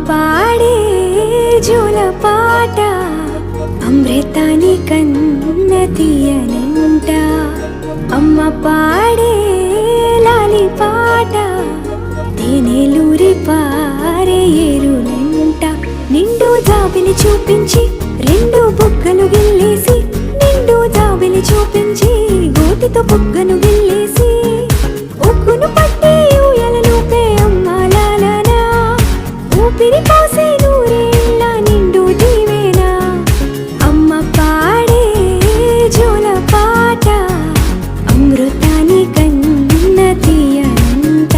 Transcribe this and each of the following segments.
పాడే జోల పాట అమృతాని కన్న తీయనంట. అమ్మ పాడే లాలి పాట తేనెలూరి పారే ఏరునంట. నిండు జాబిలి చూపించి రెండు బుగ్గలు గిల్లేసి, నిండు జాబిలి చూపించి గోటితో బుగ్గను గిల్లేసి, ఉగ్గును పట్టి ఊయలలోపే అమ్మ లాలనా, ఊపిరి పోసే నూరేళ్ళ నిండు దీవేనా. అమ్మ పాడే జోల పాట అమృతాని కన్న తీయనంట.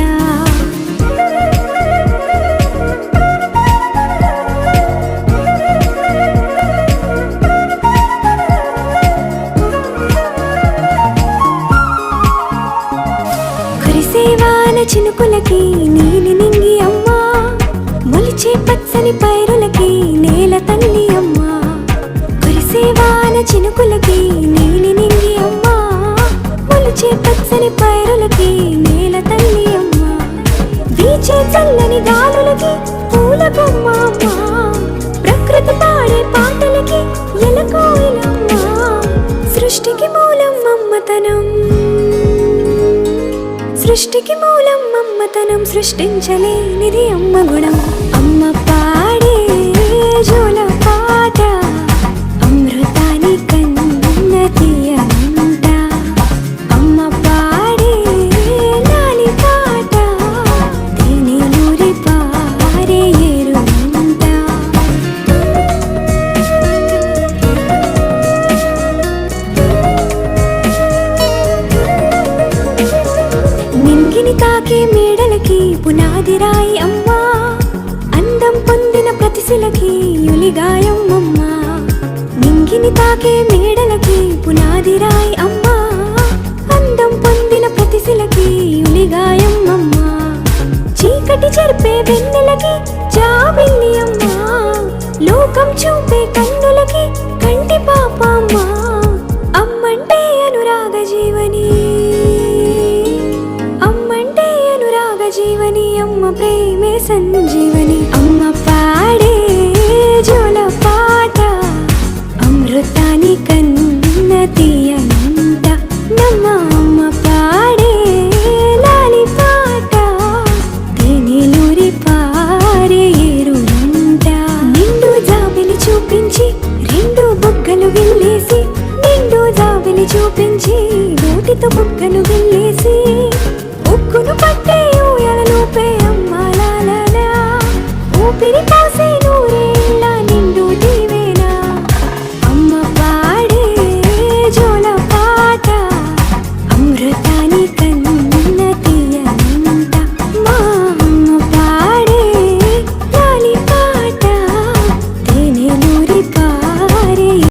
కురిసేవాన చినుకులకి నీలి నింగి అమ్మా, మొలిచే పచ్చని పైరులకి నేల తల్లి అమ్మా. కురిసేవాన చినుకులకి నీలి నింగి అమ్మా, మొలిచే పచ్చని పైరులకి నేల తల్లి అమ్మా. వీచే చల్లని గాలులకి పూల బొమ్మ అమ్మా, ప్రకృతి పాడే పాటలకి ఎలకోయిలమ్మా. సృష్టికి మూలం మమ్మతనం, సృష్టికి మూలం మమ్మతనం, సృష్టించలేనిది అమ్మ గుణం. అమ్మ పాడే జోల పాట అమృతాని కన్న తీయనంట. అమ్మ పాడే లాలి పాట తేనెలూరి పారే ఏరునంట. నింగిని తాకే మేడలకి పునాది రాయి అమ్మా, అందం పొందిన ప్రతిశిలకి యులిగాయం అమ్మా. నింగిని తాకే మేడలకి పునాది రాయి అమ్మా, అందం పొందిన ప్రతిశిలకి యులిగాయం అమ్మా. చీకటి చెరిపే వెన్నెలకి జాబిల్లి అమ్మా, లోకం చూపే కన్నులకి కంటి పాప అమ్మా. అమ్మంటే అనురాగ జీవని, అమ్మంటే అనురాగ జీవని, అమ్మ ప్రేమే సంజీవని. అమ్మ పాడే జోల పాట అమృతాని కన్న తీయనంట. నమ్మ అమ్మ పాడే లాలి పాట తేనెలూరి పారే ఏరునంట. నిండు జాబిలి చూపించి రెండు బుగ్గలు గిల్లేసి, నిండు జాబిలి చూపించి నోటితో బుగ్గను గిల్లేసి,